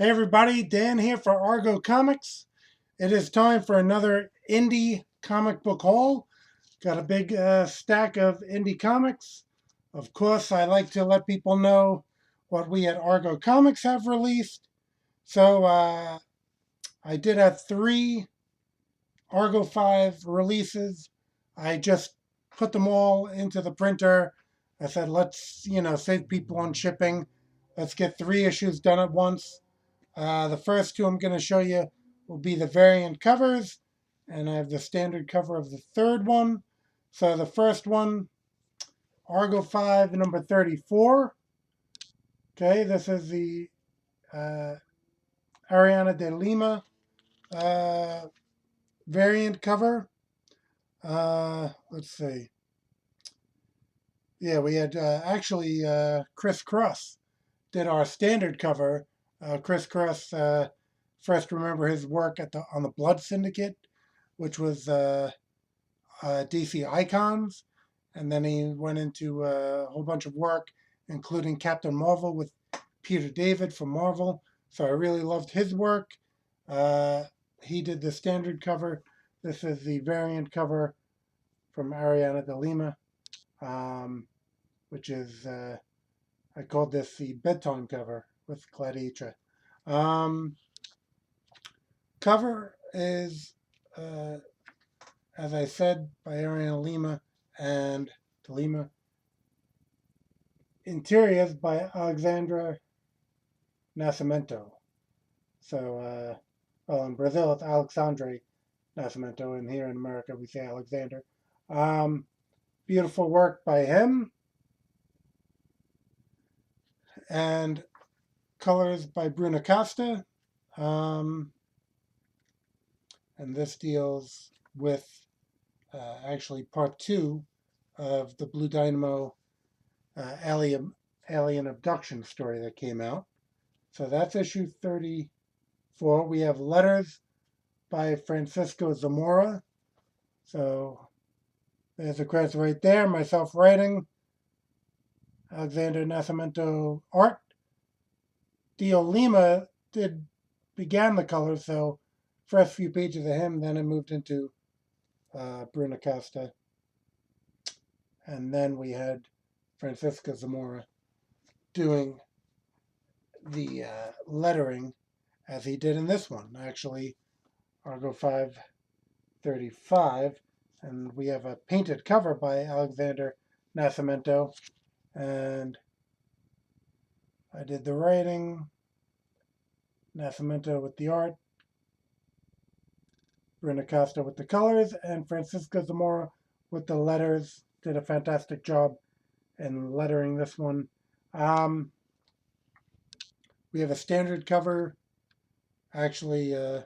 Hey everybody, Dan here for Argo Comics. It is time for another indie comic book haul. Got a big stack of indie comics. Of course, I like to let people know what we at Argo Comics have released. So I did have three Argo 5 releases. I just put them all into the printer. I said, let's, save people on shipping. Let's get three issues done at once. The first two I'm going to show you will be the variant covers, and I have the standard cover of the third one. So the first one, Argo 5, number 34. Okay, this is the uh, Ariana de Lima uh, variant cover. Let's see. Yeah, we had actually Chris Cross did our standard cover. Chris Cross, first remember his work on the Blood Syndicate, which was DC Icons, and then he went into a whole bunch of work, including Captain Marvel with Peter David from Marvel. So I really loved his work. Uh, he did the standard cover. This is the variant cover from Ariana de Lima, um, which is I called this the bedtime cover with Gladiator. Um, Cover is uh, as I said, by Ariana Lima and De Lima. Interiors by Alexandra Nascimento. So, well, in Brazil it's Alexandre Nascimento, and here in America we say Alexander. Um, Beautiful work by him, and colors by Bruna Costa. Um, and this deals with actually part two of the Blue Dynamo alien abduction story that came out. So that's issue 34. We have letters by Francisco Zamora. So there's the credits right there. Myself writing, Alexander Nascimento art. Dio Lima began the colors, so first few pages of him, then it moved into Bruna Costa. And then we had Francisco Zamora doing the lettering as he did in this one. Actually, Argo 535, and we have a painted cover by Alexander Nascimento, and I did the writing, Nascimento with the art, Bruna Costa with the colors, and Francisco Zamora with the letters. Did a fantastic job in lettering this one. We have a standard cover, actually a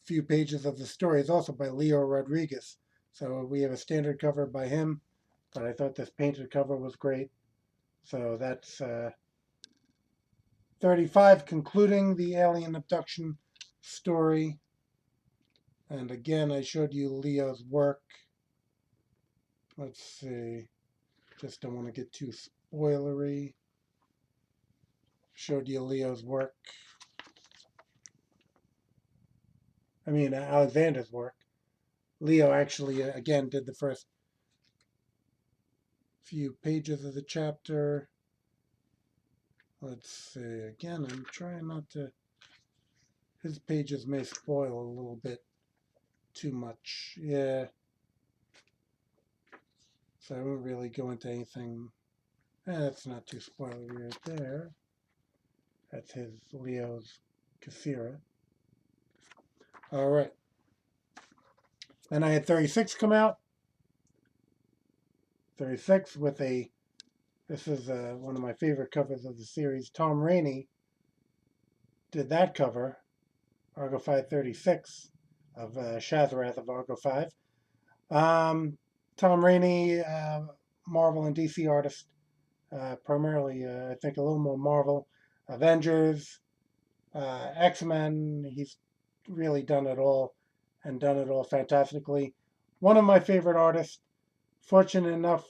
few pages of the story is also by Leo Rodriguez. So we have a standard cover by him, but I thought this painted cover was great. So that's 35, concluding the alien abduction story. And again, I showed you Leo's work. Let's see. Just don't want to get too spoilery. Showed you Leo's work. I mean, Alexander's work. Leo actually, again, did the first few pages of the chapter. Let's see. Again, I'm trying not to. His pages may spoil a little bit too much. Yeah. So I won't really go into anything. That's not too spoilery right there. That's his Leo's Kassira. All right. Then I had 36 come out. 36 with a. This is one of my favorite covers of the series. Tom Rainey did that cover, Argo 536 of Shazarath of Argo 5. Tom Rainey, Marvel and DC artist, primarily, I think, a little more Marvel. Avengers, X-Men, he's really done it all and done it all fantastically. One of my favorite artists, fortunate enough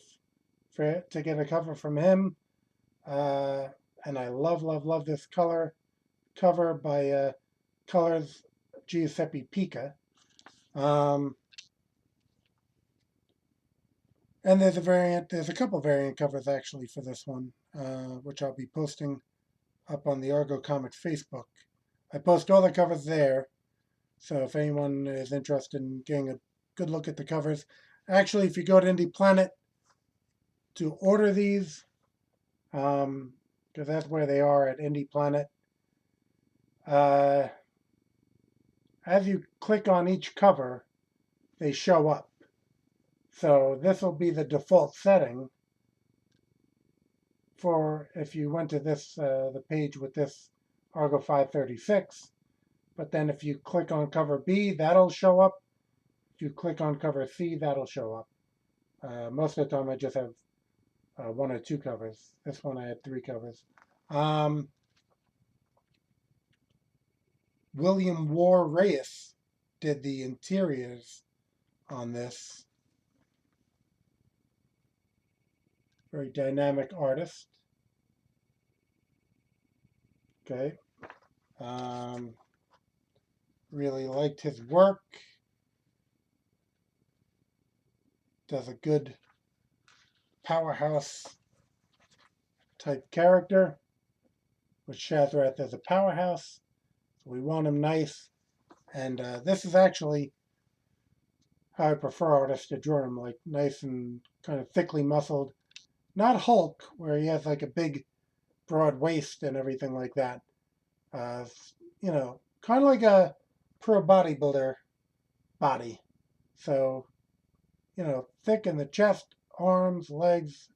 to get a cover from him, and I love this color. cover by Colors Giuseppe Pica. And there's a couple variant covers actually for this one, which I'll be posting up on the Argo Comics Facebook. I post all the covers there, so if anyone is interested in getting a good look at the covers, actually, if you go to Indie Planet to order these, because that's where they are at Indie Planet, as you click on each cover, they show up. So this will be the default setting for if you went to this the page with this Argo 536. But then if you click on cover B, that'll show up. If you click on cover C, that'll show up. Most of the time I just have one or two covers. This one I had three covers. William War Reyes did the interiors on this. Very dynamic artist. Okay. Really liked his work. Does a good powerhouse type character, with Shazrath as a powerhouse. So we want him nice. And this is actually how I prefer artists to draw him, like nice and kind of thickly muscled. Not Hulk, where he has like a big broad waist and everything like that. You know, kind of like a pro bodybuilder body. So, you know, thick in the chest, arms, legs,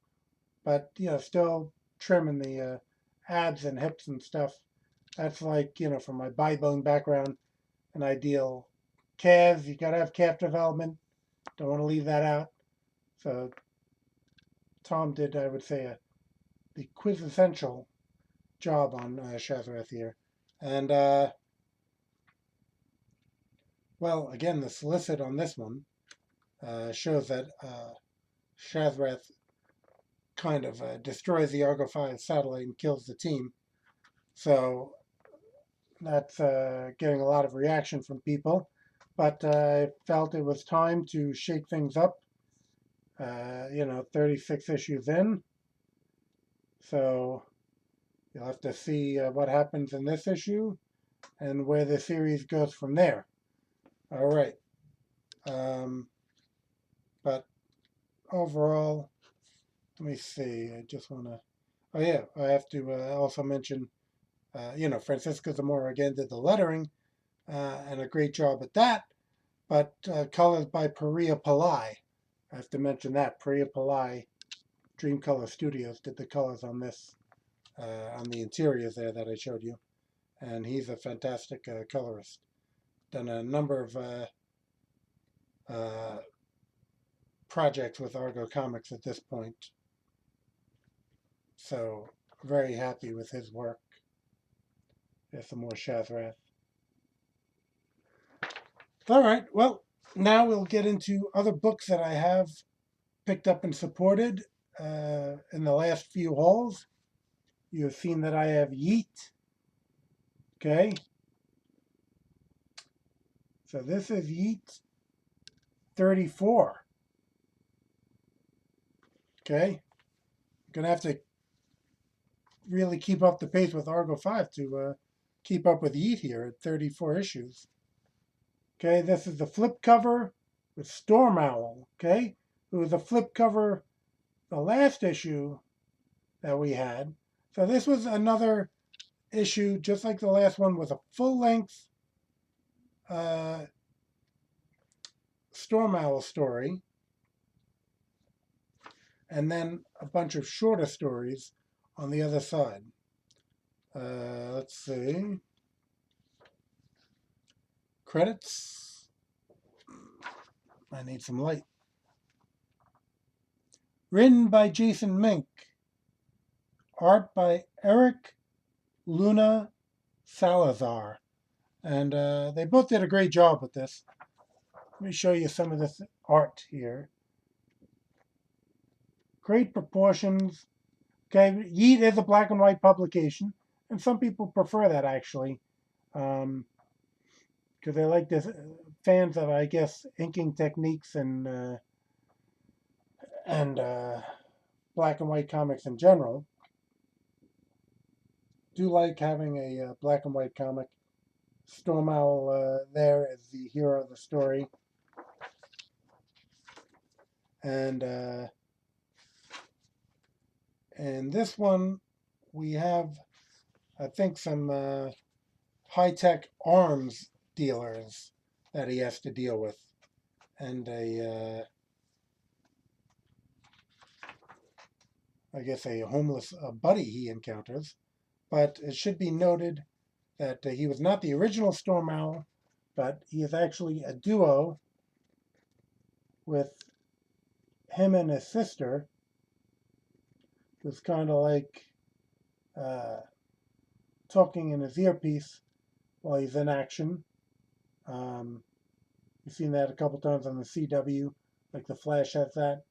but, you know, still trim in the abs and hips and stuff. That's like, you know, from my bodybuilding background, an ideal. Calves, you got to have calf development. Don't want to leave that out. So Tom did, I would say, the quintessential job on Shazrath here. And, well, again, the solicit on this one shows that Shazrath kind of destroys the Argo 5 satellite and kills the team. So that's getting a lot of reaction from people. But I felt it was time to shake things up. You know, 36 issues in. So you'll have to see what happens in this issue and where the series goes from there. All right. But overall, let me see. I just want to. Oh, yeah. I have to also mention, you know, Francisco Zamora again did the lettering and a great job at that. But colors by Perea Pillai. I have to mention that. Perea Pillai, Dream Color Studios, did the colors on this, on the interiors there that I showed you. And he's a fantastic colorist. Done a number of projects with Argo Comics at this point. So, very happy with his work. There's some more Shazrath. All right, well, now we'll get into other books that I have picked up and supported in the last few hauls. You've seen that I have YEET. Okay. So this is YEET 34. Okay. I'm going to have to really keep up the pace with Argo 5 to keep up with YEET here at 34 issues. Okay, this is the flip cover with Storm Owl. Okay, it was a flip cover the last issue that we had. So this was another issue, just like the last one, with a full-length Storm Owl story, and then a bunch of shorter stories on the other side. Let's see. Credits. I need some light. Written by Jason Mink. Art by Eric Luna Salazar. And they both did a great job with this. Let me show you some of this art here. Great proportions. Okay, YEET is a black and white publication, and some people prefer that actually, because they like this fans of, I guess, inking techniques and black and white comics in general. Do like having a black and white comic. Storm Owl there is the hero of the story, and in this one we have, I think, some high-tech arms dealers that he has to deal with, and I guess a homeless buddy he encounters. But it should be noted that he was not the original Storm Owl, but he is actually a duo with him and his sister, who's kind of like talking in his earpiece while he's in action. You've seen that a couple times on the CW, like the Flash has that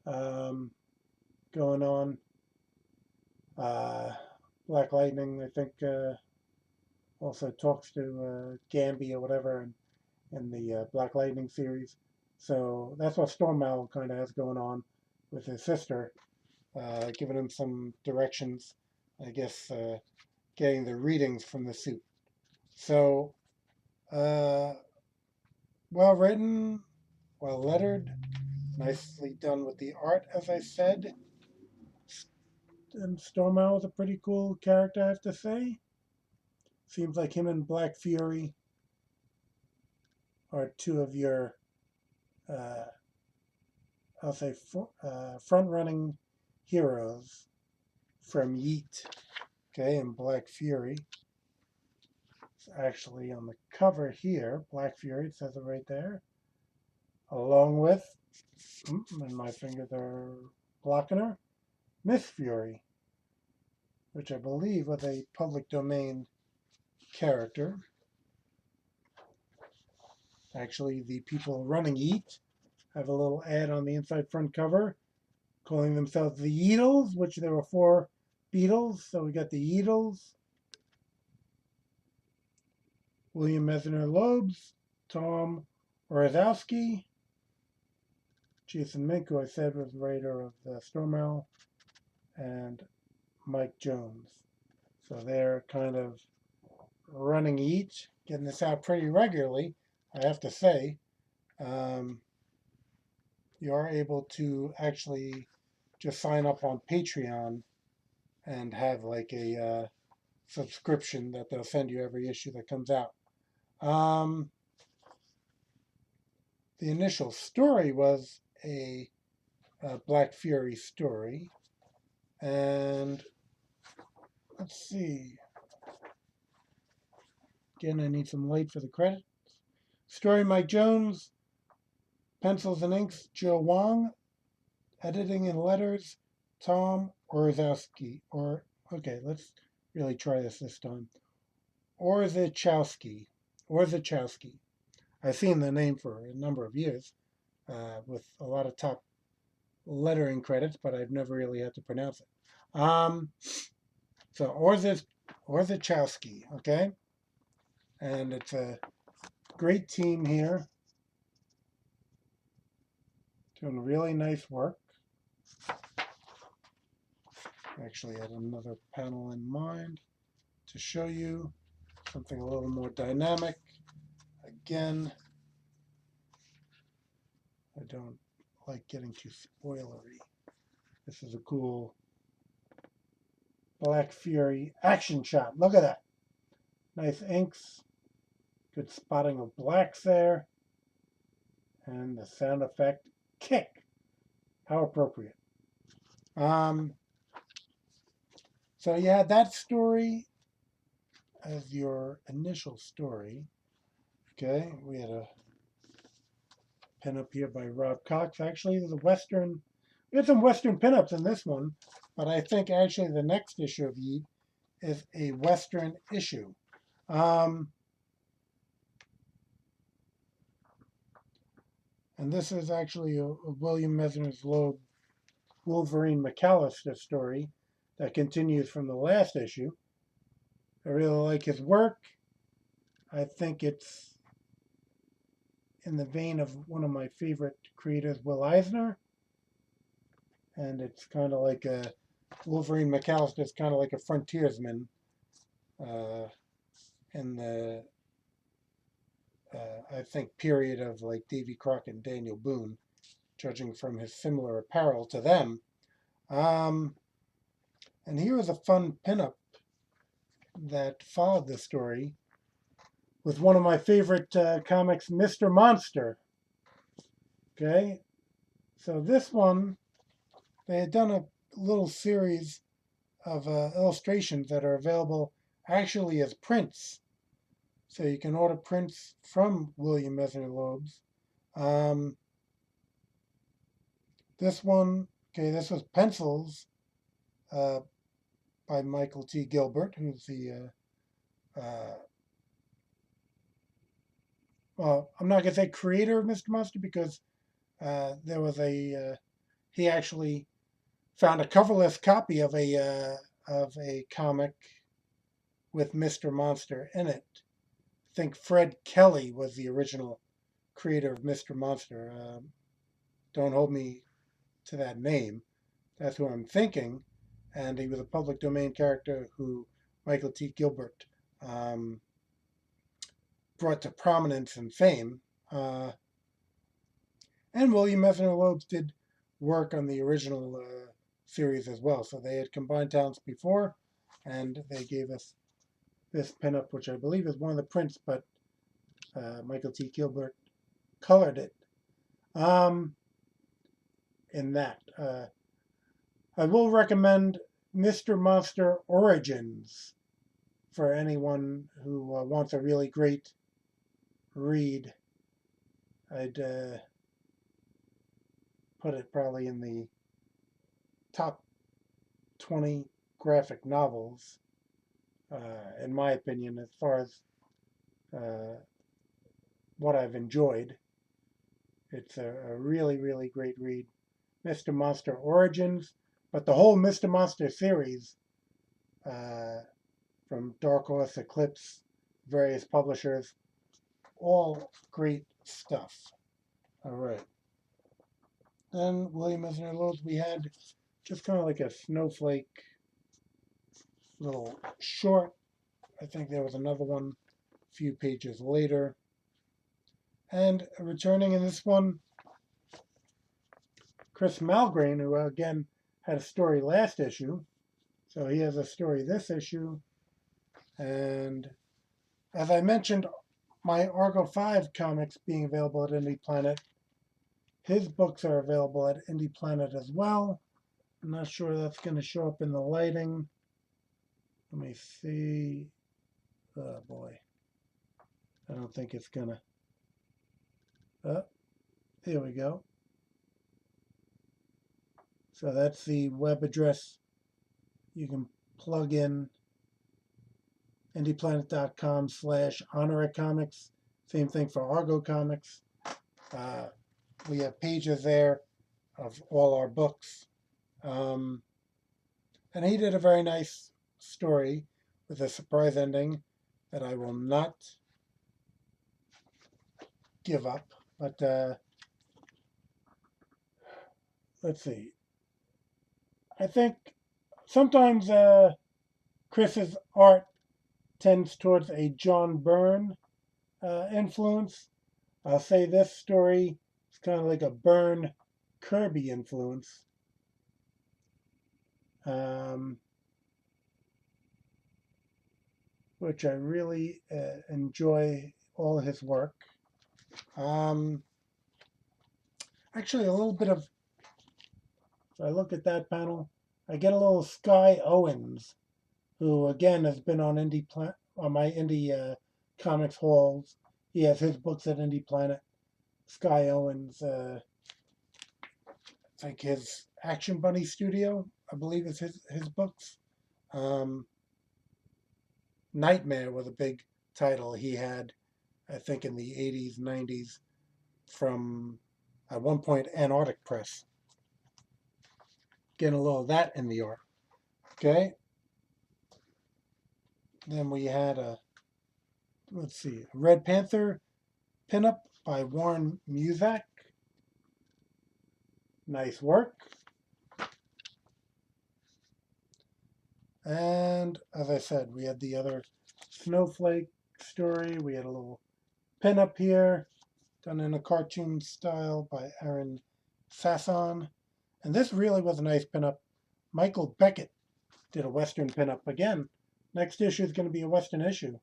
going on. Black Lightning, I think, also talks to Gambi or whatever in the Black Lightning series. So that's what Storm Owl kind of has going on with his sister, giving him some directions, I guess, getting the readings from the suit. So, well written, well lettered, nicely done with the art, as I said. And Storm Owl is a pretty cool character, I have to say. Seems like him and Black Fury are two of your, I'll say, front-running heroes from YEET. Okay, and Black Fury. It's actually on the cover here. Black Fury, it says it right there. Along with, and my fingers are blocking her, Miss Fury, which I believe was a public domain character. Actually, the people running YEET have a little ad on the inside front cover calling themselves the Yeetles, which there were 4 Beatles. So we got the Yeetles, William Mesner Loebs, Tom Orzowski, Jason Mink, who I said was the writer of the Storm Owl, and Mike Jones. So they're kind of running YEET, getting this out pretty regularly, I have to say. You are able to actually just sign up on Patreon and have like a subscription that they'll send you every issue that comes out. The initial story was a Black Fury story, and let's see. Again, I need some light for the credits. Story Mike Jones, pencils and inks Joe Wong, editing and letters Tom Orzowski. Okay, let's really try this time. Orzechowski. I've seen the name for a number of years with a lot of top lettering credits, but I've never really had to pronounce it. So Orzechowski, okay? And it's a great team here. Doing really nice work. Actually, I had another panel in mind to show you something a little more dynamic. Again, I don't like getting too spoilery. This is a cool Black Fury action shot. Look at that. Nice inks. Good spotting of blacks there. And the sound effect, kick. How appropriate. So yeah, that story as your initial story. Okay, we had a pinup here by Rob Cox. Actually, there's we had some Western pinups in this one, but I think actually the next issue of YEET is a Western issue. And this is actually a William Mesner's Loeb Wolverine McAllister story that continues from the last issue. I really like his work. I think it's in the vein of one of my favorite creators, Will Eisner. And it's kind of like a Wolverine McAllister is kind of like a frontiersman in the I think period of like Davy Crockett and Daniel Boone, judging from his similar apparel to them. And here was a fun pinup that followed the story with one of my favorite comics, Mr. Monster. Okay, so this one, they had done a little series of illustrations that are available actually as prints. So you can order prints from William Messner Loebs. This one, okay, this was pencils by Michael T. Gilbert, who's the, well, I'm not going to say creator of Mr. Monster because there was he actually found a coverless copy of a comic with Mr. Monster in it. I think Fred Kelly was the original creator of Mr. Monster. Don't hold me to that name. That's who I'm thinking. And he was a public domain character who Michael T. Gilbert brought to prominence and fame. And William Messner Loebs did work on the original series as well. So they had combined talents before, and they gave us this pinup, which I believe is one of the prints, but Michael T. Gilbert colored it. In that, I will recommend Mr. Monster Origins for anyone who wants a really great read. I'd put it probably in the top 20 graphic novels, in my opinion, as far as what I've enjoyed. It's a really, really great read. Mr. Monster Origins, but the whole Mr. Monster series from Dark Horse, Eclipse, various publishers, all great stuff. All right. Then William Messner Loebs, we had just kind of like a snowflake little short. I think there was another one a few pages later. And returning in this one, Chris Malgrain, who again had a story last issue. So he has a story this issue. And as I mentioned, my Argo 5 comics being available at Indie Planet, his books are available at Indie Planet as well. I'm not sure that's going to show up in the lighting. Let me see. Oh boy. I don't think it's going to. Oh, here we go. So that's the web address you can plug in, indieplanet.com/honorcomics. Same thing for Argo Comics. We have pages there of all our books. And he did a very nice story with a surprise ending that I will not give up. But let's see. I think sometimes Chris's art tends towards a John Byrne influence. I'll say this story is kind of like a Byrne Kirby influence. Which I really enjoy all his work. Actually, a little bit of, if I look at that panel, I get a little Sky Owens, who again has been on my Indie Comics hauls. He has his books at Indie Planet. Sky Owens, I think his Action Bunny Studio, I believe is his books. Nightmare was a big title he had, I think, in the 80s, 90s, from, at one point, Antarctic Press. Getting a little of that in the art. Okay. Then we had a, let's see, Red Panther pinup by Warren Muzak. Nice work. And as I said, we had the other snowflake story. We had a little pinup here, done in a cartoon style by Aaron Sasson. And this really was a nice pinup. Michael Beckett did a Western pinup again. Next issue is going to be a Western issue.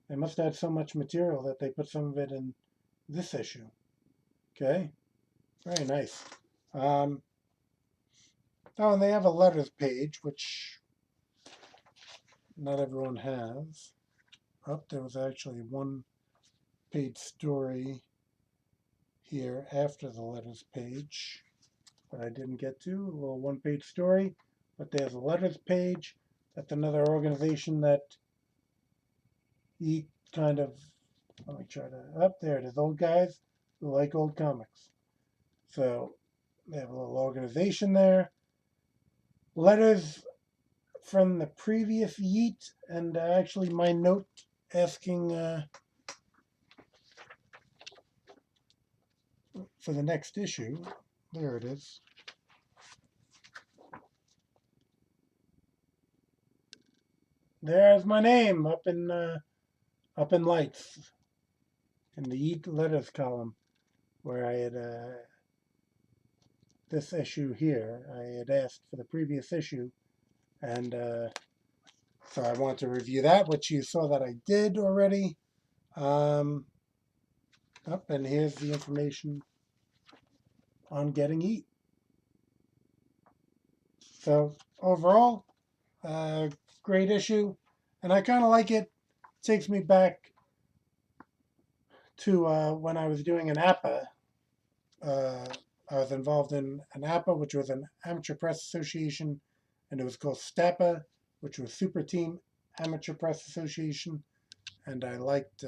They must have had so much material that they put some of it in this issue. Okay, very nice. Oh, and they have a letters page, which not everyone has. Oh, there was actually one page story here after the letters page, but I didn't get to. A little one-page story, but there's a letters page. That's another organization that YEET kind of, let me try to, up there it is, old guys who like old comics. So they have a little organization there. Letters from the previous YEET, and actually my note asking for the next issue. There it is. There's my name up in lights in the YEET letters column, where I had this issue here. I had asked for the previous issue, and so I want to review that, which you saw that I did already. And here's the information on getting YEET. So overall, great issue, and I kind of like it. It takes me back to when I was doing an APA. I was involved in an APA, which was an Amateur Press Association, and it was called STAPA, which was Super Team Amateur Press Association, and I liked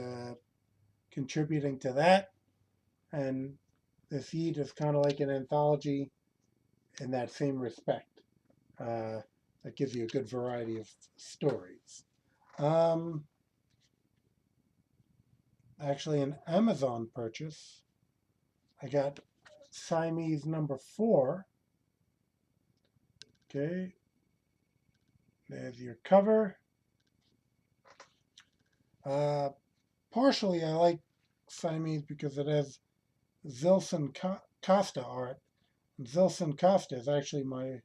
contributing to that. And this YEET is kind of like an anthology in that same respect. That gives you a good variety of stories. Actually, an Amazon purchase. I got Siamese number 4. Okay. There's your cover. Partially, I like Siamese because it has Zilson Costa art. And Zilson Costa is actually my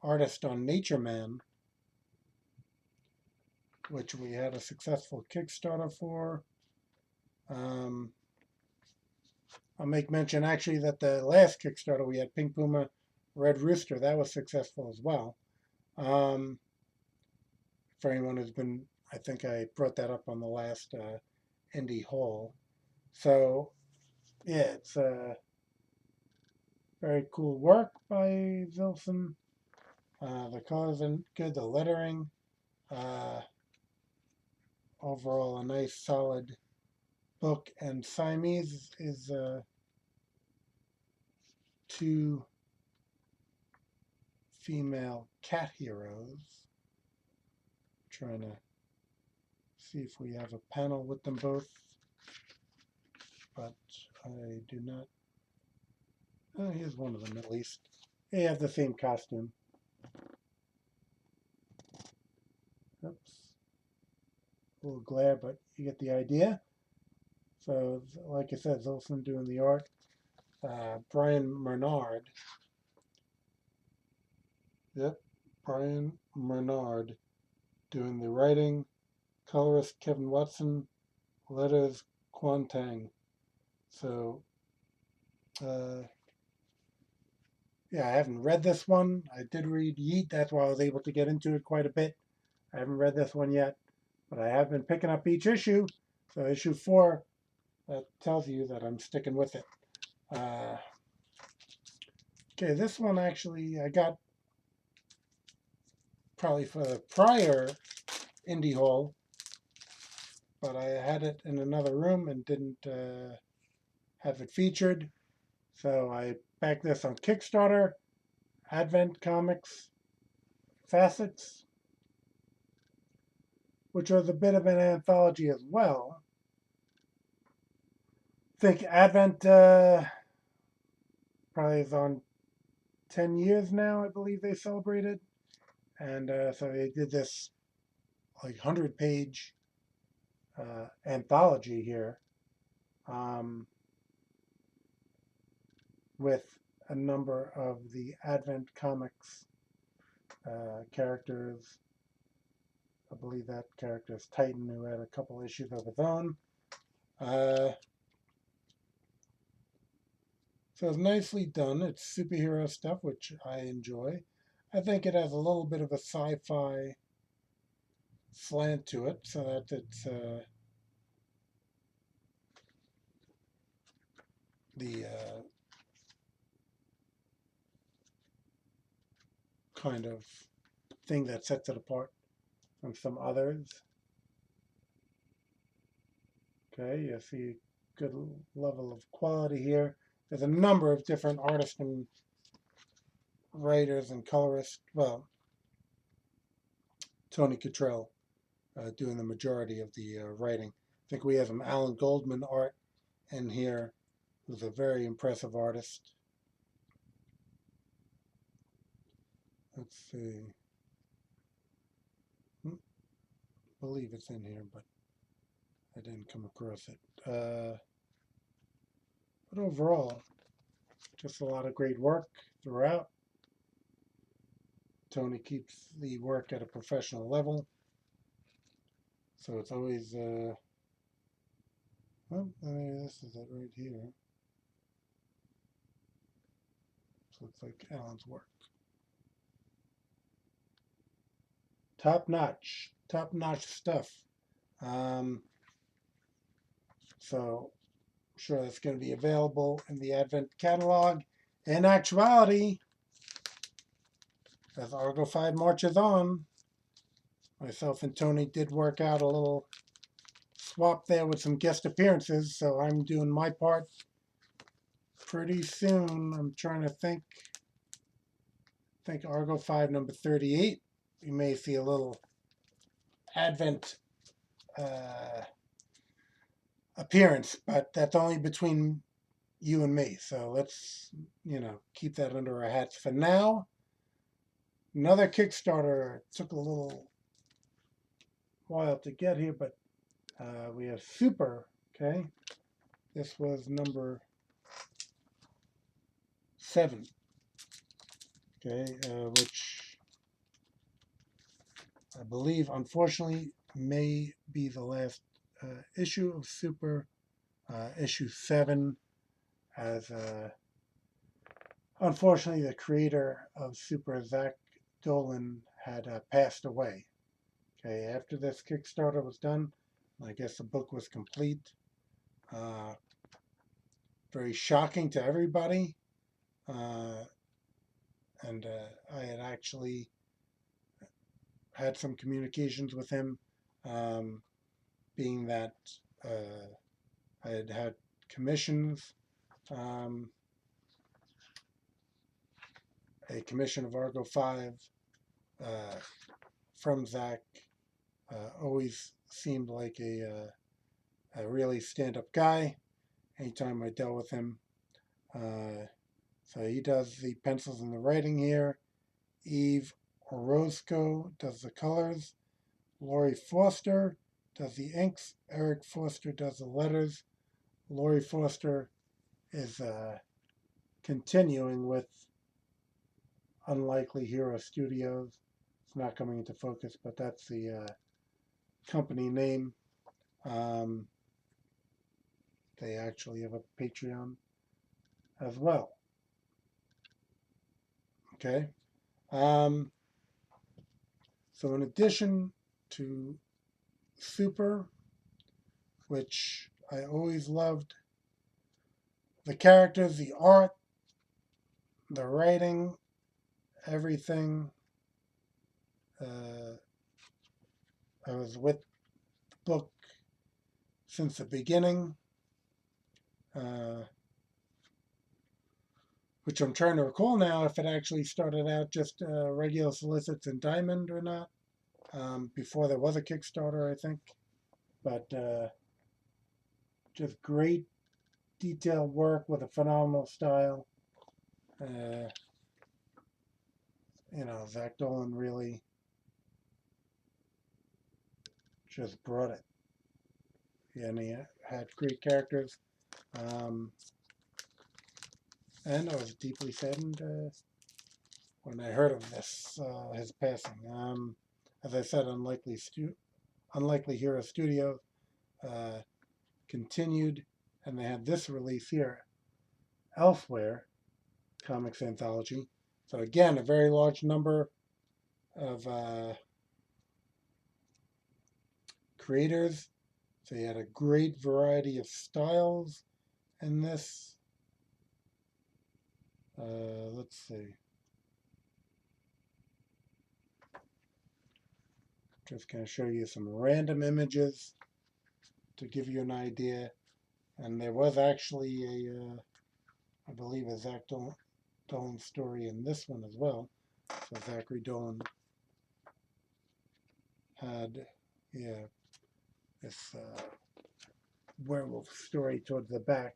artist on Nature Man, which we had a successful Kickstarter for. I'll make mention actually that the last Kickstarter we had, Pink Puma Red Rooster, that was successful as well. For anyone who's been, I think I brought that up on the last Indie Haul. So yeah, it's very cool work by Zilson. The colors are good, the lettering. Overall, a nice solid book. And Siamese is 2 female cat heroes. Trying to see if we have a panel with them both, but I do not. Oh, here's one of them at least. They have the same costume. Oops. A little glare, but you get the idea. So, like I said, Zolson doing the art. Brian Murnard. Yep, Brian Murnard doing the writing. Colorist Kevin Watson. Letters Quantang. So, yeah, I haven't read this one. I did read YEET. That's why I was able to get into it quite a bit. I haven't read this one yet, but I have been picking up each issue. So issue 4, that tells you that I'm sticking with it. Okay, this one actually I got probably for the prior Indie Haul, but I had it in another room and didn't have it featured. So I backed this on Kickstarter, Advent Comics, Facets. which was a bit of an anthology as well. I think Advent probably is on 10 years now, I believe they celebrated. And so they did this like 100-page anthology here um, with a number of the Advent Comics characters. I believe that character is Titan, who had a couple issues of his own. So it's nicely done. It's superhero stuff, which I enjoy. I think it has a little bit of a sci-fi slant to it, so that it's the kind of thing that sets it apart from some others. Okay, you see a good level of quality here. There's a number of different artists and writers and colorists. Well, Tony Cottrell doing the majority of the writing. I think we have some Alan Goldman art in here, who's a very impressive artist. Let's see. I believe it's in here, but I didn't come across it. But overall, just a lot of great work throughout. Tony keeps the work at a professional level. So it's always, well, I mean, this is it right here. So looks like Alan's work. Top notch stuff. So I'm sure that's going to be available in the Advent catalog. In actuality, as Argo 5 marches on, myself and Tony did work out a little swap there with some guest appearances, so I'm doing my part pretty soon. I'm trying to think Argo 5 number 38. You may see a little Advent appearance, but that's only between you and me. So let's, keep that under our hats for now. Another Kickstarter. Took a little while to get here, but we have Super. Okay, this was number 7. Okay, which I believe, unfortunately, may be the last issue of Super, issue 7, as unfortunately the creator of Super, Zach Dolan, had passed away. Okay, after this Kickstarter was done, I guess the book was complete. Very shocking to everybody. And I had actually had some communications with him, being that I had commissions, a commission of Argo 5 from Zach. Always seemed like a really stand-up guy anytime I dealt with him. So he does the pencils and the writing here. Eve Orozco does the colors. Laurie Forrester does the inks. Eric Forster does the letters. Laurie Forster is continuing with Unlikely Hero Studios. It's not coming into focus, but that's the company name. They actually have a Patreon as well. Okay. So in addition to Super, which I always loved, the characters, the art, the writing, everything. I was with the book since the beginning, which I'm trying to recall now if it actually started out just regular solicits and diamond or not. before there was a Kickstarter, I think. But just great detailed work with a phenomenal style. Zach Dolan really just brought it. Yeah, and he had great characters. And I was deeply saddened when I heard of this, his passing. As I said, Unlikely Hero Studios continued, and they had this release here, Elsewhere Comics Anthology. So again, a very large number of creators. So you had a great variety of styles in this. Let's see. Just going to show you some random images to give you an idea. And there was actually I believe, a Zach Dolan story in this one as well. So Zachary Dolan had, this werewolf story towards the back.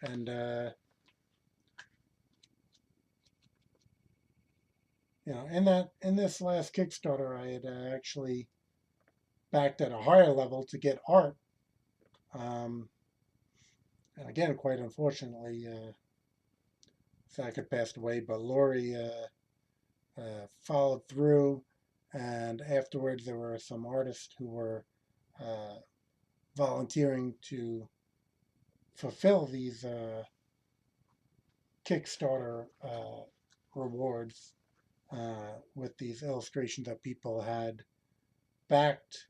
And, in this last Kickstarter, I had actually backed at a higher level to get art. And again, quite unfortunately, Zach had passed away, but Laurie followed through. And afterwards, there were some artists who were volunteering to fulfill these Kickstarter rewards with these illustrations that people had backed.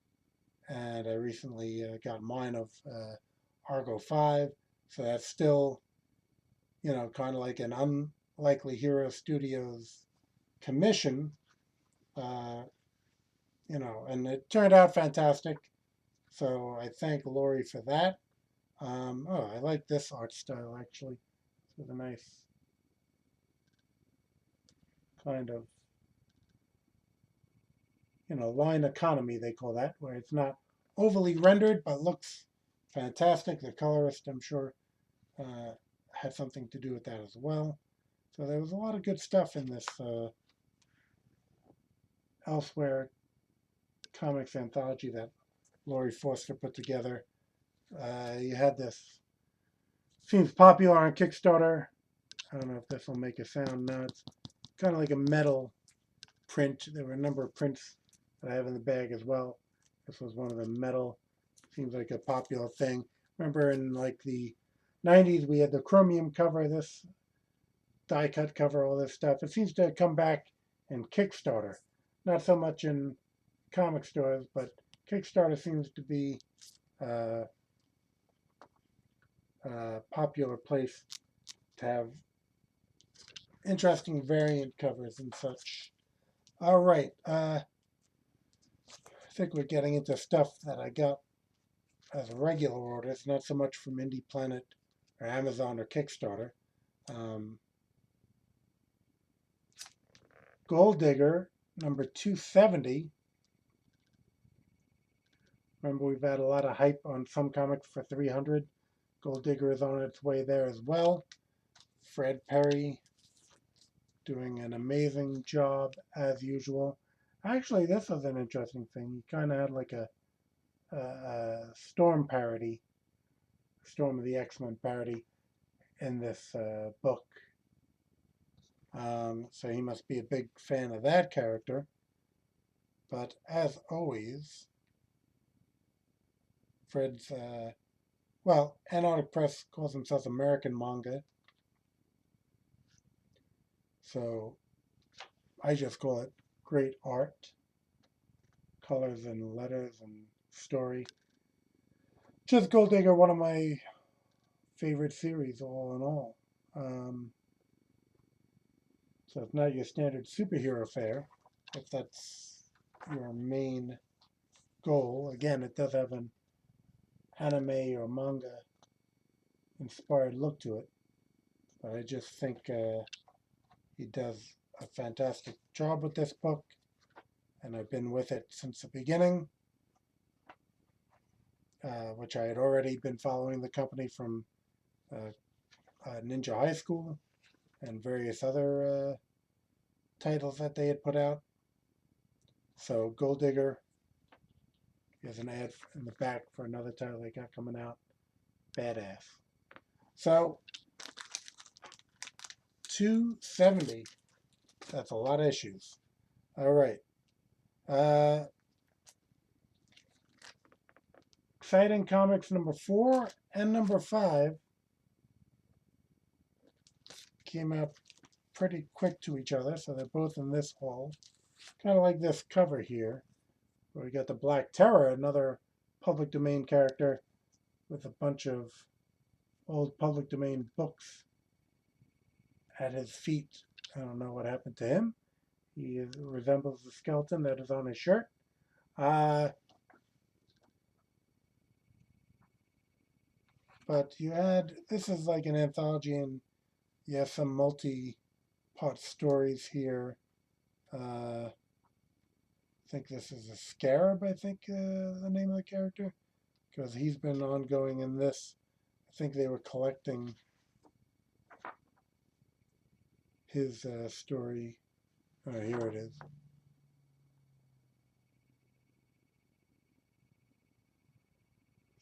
And I recently got mine of Argo 5. So that's still, kind of like an Unlikely Hero Studios commission. And it turned out fantastic. So I thank Laurie for that. I like this art style actually. It's a nice kind of, line economy, they call that, where it's not overly rendered but looks fantastic. The colorist, I'm sure, had something to do with that as well. So there was a lot of good stuff in this Elsewhere Comics anthology that Laurie Forrester put together. You had this, seems popular on Kickstarter. I don't know if this will make a sound. No, it's kind of like a metal print. There were a number of prints that I have in the bag as well. This was one of the metal. Seems like a popular thing. Remember in like the 90s, we had the chromium cover, this die cut cover, all this stuff. It seems to come back in Kickstarter. Not so much in comic stores, but Kickstarter seems to be a popular place to have interesting variant covers and such. All right. I think we're getting into stuff that I got as a regular orders, not so much from Indie Planet or Amazon or Kickstarter. Gold Digger, number 270. Remember, we've had a lot of hype on some comics for 300. Gold Digger is on its way there as well. Fred Perry doing an amazing job as usual. Actually, this was an interesting thing. He kind of had like a Storm parody, Storm of the X-Men parody in this book. So he must be a big fan of that character. But as always, Fred's, Antarctic Press calls themselves American Manga. So I just call it great art, colors and letters and story. Just Gold Digger, one of my favorite series, all in all. So it's not your standard superhero fare, if that's your main goal. Again, it does have an anime or manga inspired look to it, but I just think he does a fantastic job with this book, and I've been with it since the beginning, which I had already been following the company from Ninja High School and various other titles that they had put out. So Gold Digger is an ad in the back for another title they got coming out. Badass. So 270. That's a lot of issues. All right. Exciting Comics number 4 and number 5 came out pretty quick to each other, so they're both in this haul. Kind of like this cover here, where we got the Black Terror, another public domain character with a bunch of old public domain books at his feet. I don't know what happened to him. He resembles the skeleton that is on his shirt. But you had, this is like an anthology, and you have some multi-part stories here. I think this is a Scarab, I think the name of the character, because he's been ongoing in this. I think they were collecting his story. Oh, here it is.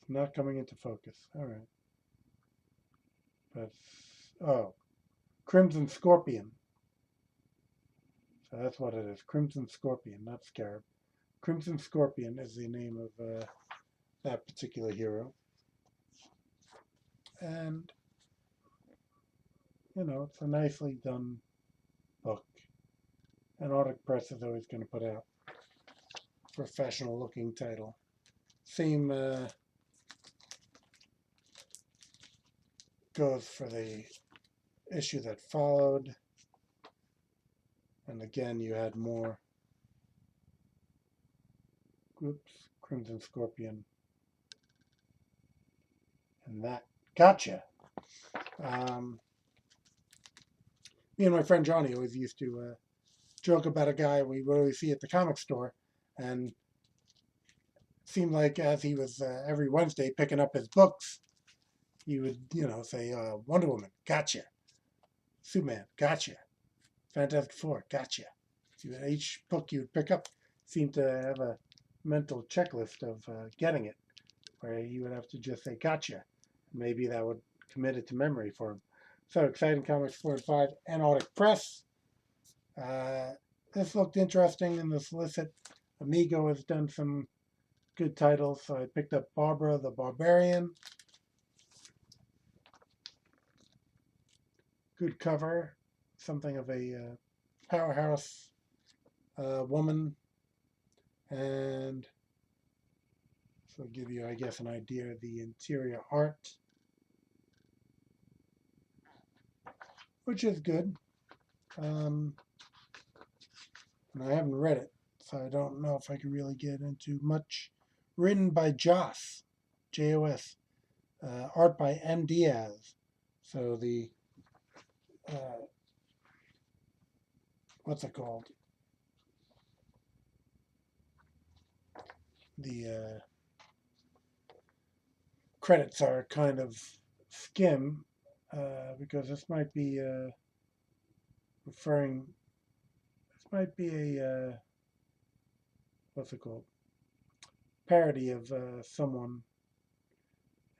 It's not coming into focus. All right. But, oh, Crimson Scorpion. So that's what it is. Crimson Scorpion, not Scarab. Crimson Scorpion is the name of that particular hero. And, you know, it's a nicely done book. And Arctic Press is always going to put out a professional looking title. Same goes for the issue that followed. And again, you had more. Oops, Crimson Scorpion. And that. Gotcha. Me and my friend Johnny always used to joke about a guy we would always see at the comic store, and it seemed like as he was every Wednesday picking up his books, he would, you know, say, Wonder Woman, gotcha. Superman, gotcha. Fantastic Four, gotcha. Each book you would pick up seemed to have a mental checklist of getting it, where you would have to just say, gotcha. Maybe that would commit it to memory for him. So, Exciting Comics 4 and 5 and Arctic Press. This looked interesting in the solicit. Amigo has done some good titles, so I picked up Barbara the Barbarian. Good cover, something of a powerhouse woman, and so I'll give you, I guess, an idea of the interior art, which is good. And I haven't read it, so I don't know if I can really get into much. Written by Joss, J-O-S, art by M. Diaz. So the what's it called? The credits are kind of skim, because this might be referring. This might be a what's it called? Parody of someone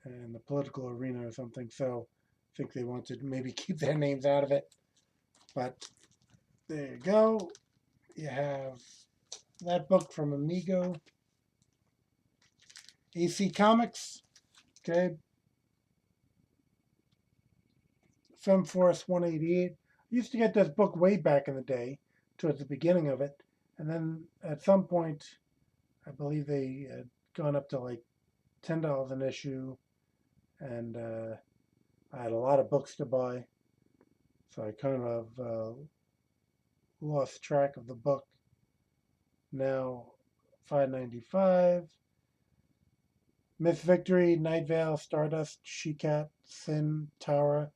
in the political arena or something. So I think they want to maybe keep their names out of it. But there you go. You have that book from Amigo. AC Comics. Okay. Femforce 188. I used to get this book way back in the day, towards the beginning of it. And then at some point, I believe they had gone up to like $10 an issue. And I had a lot of books to buy. So I kind of lost track of the book. Now, $5.95. Miss Victory, Night Vale, Stardust, She-Cat, Sin, Tara.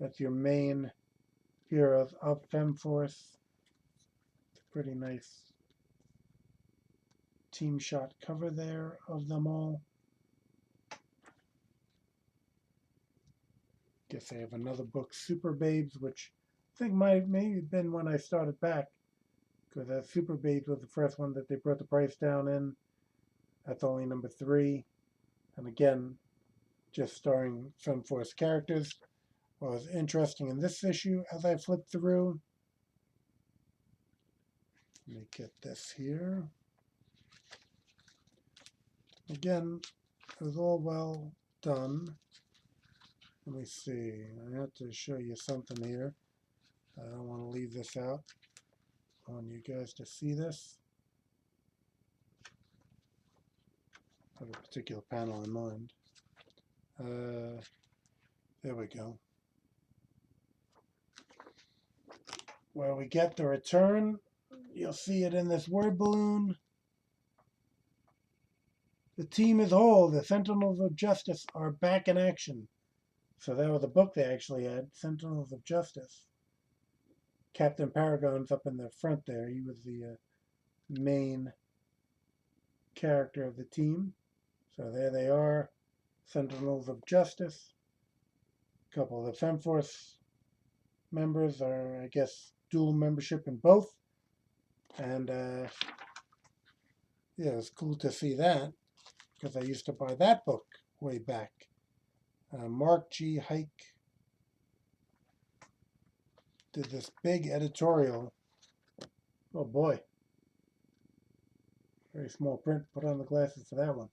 That's your main heroes of Femforce. pretty nice team shot cover there of them all. Guess I have another book, Super Babes, which I think maybe have been when I started back, because Super Babes was the first one that they brought the price down in. That's only number 3. And again, just starring Film Force characters. What was interesting in this issue as I flipped through. Let me get this here. Again, it was all well done. Let me see. I have to show you something here. I don't want to leave this out. I want you guys to see this. I have a particular panel in mind. There we go. Where we get the return, you'll see it in this word balloon. The team is whole. The Sentinels of Justice are back in action. So that was a book they actually had, Sentinels of Justice. Captain Paragon's up in the front there. He was the main character of the team. So there they are, Sentinels of Justice. A couple of the FemForce members are, I guess, dual membership in both. And yeah, it was cool to see that, because I used to buy that book way back. Mark G. Hike did this big editorial. Oh boy. Very small print. Put on the glasses for that one.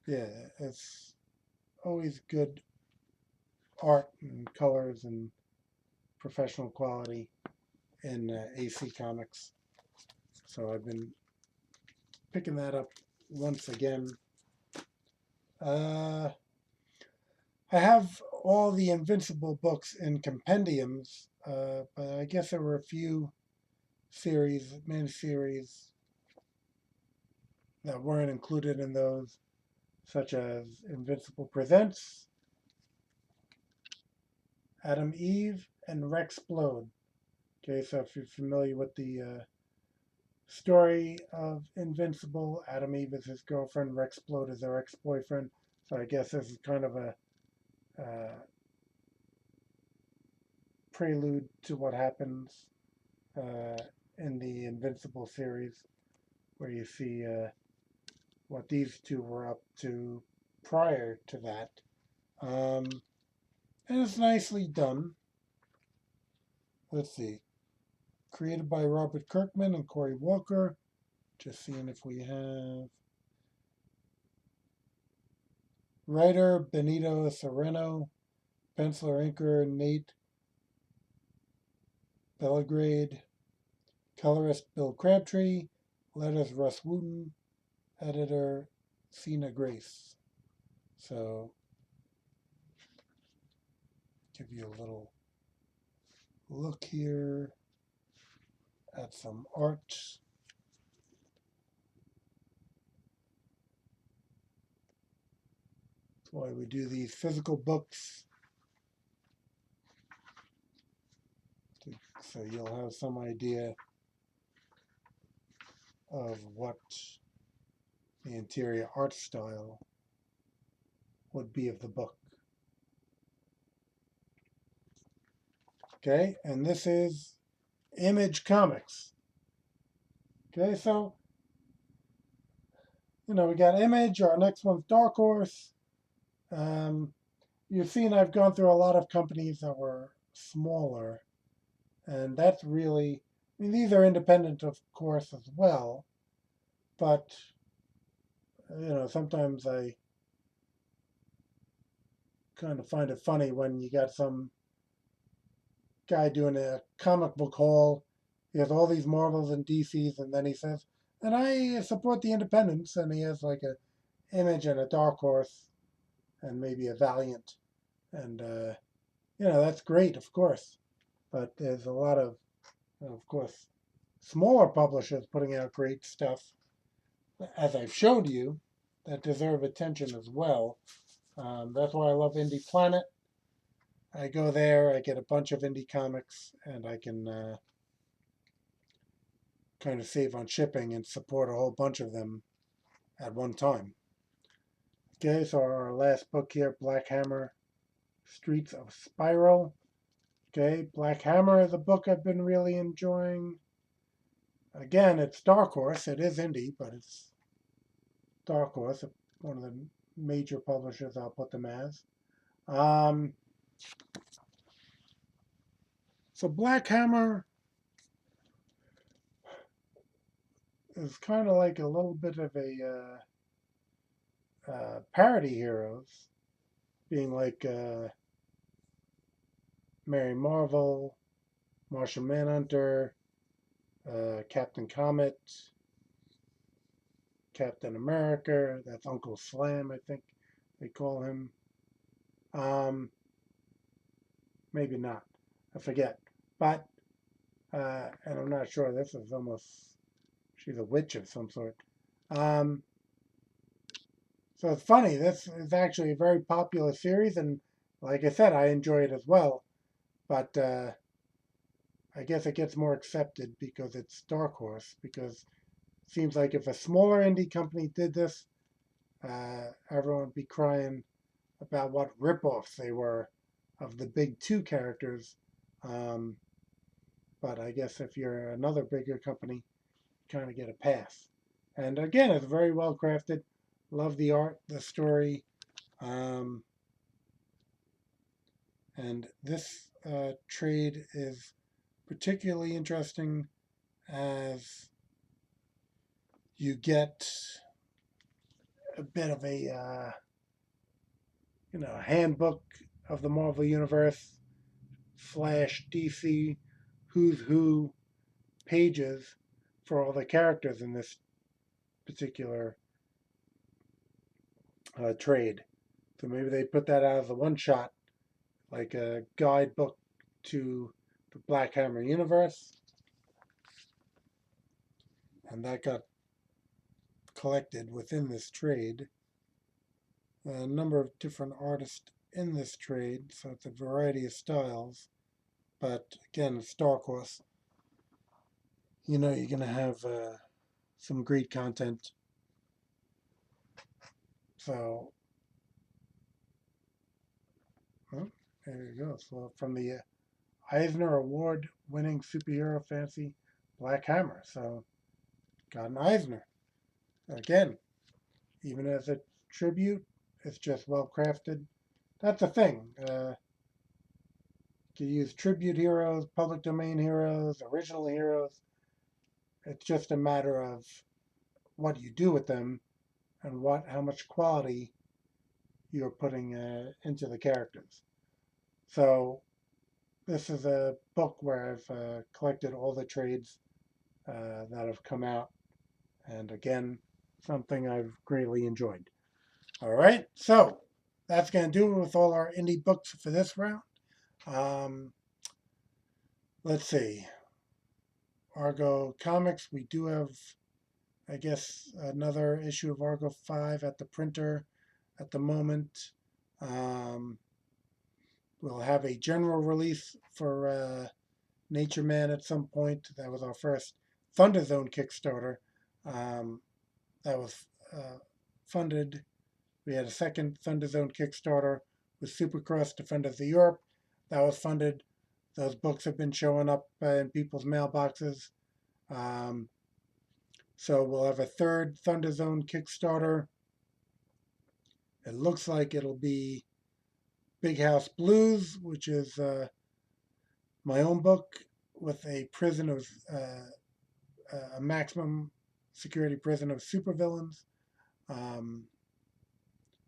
Yeah, it's always good art and colors and professional quality in AC Comics. So I've been picking that up once again. I have all the Invincible books in compendiums, but I guess there were a few mini-series that weren't included in those, such as Invincible Presents, Adam Eve, and Rexplode. Okay, so if you're familiar with the story of Invincible, Adam Eve is his girlfriend, Rexplode is her ex-boyfriend. So I guess this is kind of a prelude to what happens in the Invincible series, where you see what these two were up to prior to that. And it's nicely done. Let's see. Created by Robert Kirkman and Cory Walker. Just seeing if we have. Writer Benito Sereno. Penciler inker Nate Belgrade. Colorist Bill Crabtree. Letters Russ Wooten. Editor Sina Grace. So, give you a little look here at some art. That's why we do these physical books, so you'll have some idea of what the interior art style would be of the book. Okay, and this is Image Comics. Okay, so, we got Image. Our next one's Dark Horse. You've seen I've gone through a lot of companies that were smaller, and that's really, these are independent, of course, as well, but, sometimes I kind of find it funny when you got some guy doing a comic book haul. He has all these Marvels and DCs, and then he says, and I support the independents, and he has like a Image and a Dark Horse and maybe a Valiant. And, that's great, of course. But there's a lot of course, smaller publishers putting out great stuff, as I've showed you, that deserve attention as well. That's why I love Indie Planet. I go there, I get a bunch of indie comics, and I can kind of save on shipping and support a whole bunch of them at one time. Okay, so our last book here, Black Hammer, Streets of Spiral. Okay, Black Hammer is a book I've been really enjoying. Again, it's Dark Horse. It is indie, but it's Dark Horse, one of the major publishers I'll put them as. So Black Hammer is kind of like a little bit of a parody heroes, being like Mary Marvel, Martian Manhunter, Captain Comet, Captain America. That's Uncle Slam, I think they call him. Maybe not. I forget. But and I'm not sure. This is almost, she's a witch of some sort. So it's funny. This is actually a very popular series, and like I said, I enjoy it as well. But I guess it gets more accepted because it's Dark Horse. Because it seems like if a smaller indie company did this, everyone would be crying about what ripoffs they were of the big two characters. But I guess if you're another bigger company, you kind of get a pass. And again, it's very well crafted. Love the art, the story. And this trade is particularly interesting as you get a bit of a handbook of the Marvel Universe / DC who's who pages for all the characters in this particular trade. So maybe they put that out as a one shot, like a guidebook to the Black Hammer universe. And that got collected within this trade. A number of different artists in this trade, so it's a variety of styles. But again, it's Dark Horse. You're going to have some great content. So, there you go. So from the Eisner Award-winning superhero fantasy, Black Hammer. So, got an Eisner. Again, even as a tribute, it's just well crafted. That's the thing. You use tribute heroes, public domain heroes, original heroes. It's just a matter of what you do with them and how much quality you're putting into the characters. So this is a book where I've collected all the trades that have come out, and again, something I've greatly enjoyed. All right, so that's going to do it with all our indie books for this round. Let's see. Argo Comics, we do have, I guess, another issue of Argo 5 at the printer at the moment. We'll have a general release for Nature Man at some point. That was our first Thunder Zone Kickstarter. That was funded. We had a second Thunder Zone Kickstarter with Supercross Defenders of Europe. That was funded. Those books have been showing up in people's mailboxes. So we'll have a third Thunder Zone Kickstarter. It looks like it'll be Big House Blues, which is my own book with a prison of a maximum security prison of supervillains.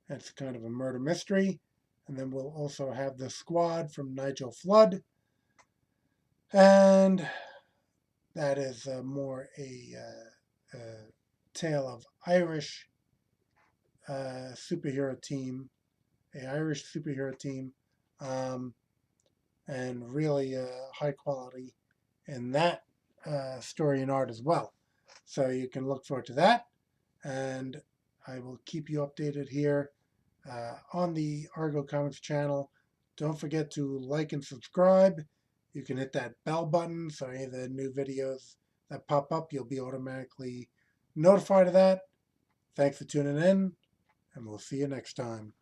It's kind of a murder mystery. And then we'll also have The Squad from Nigel Flood. And that is more a tale of Irish superhero team, and really high quality in that story and art as well. So you can look forward to that, and I will keep you updated here on the Argo Comics channel Don't forget to like and subscribe. You can hit that bell button so any of the new videos that pop up, you'll be automatically notified of that. Thanks for tuning in, and we'll see you next time.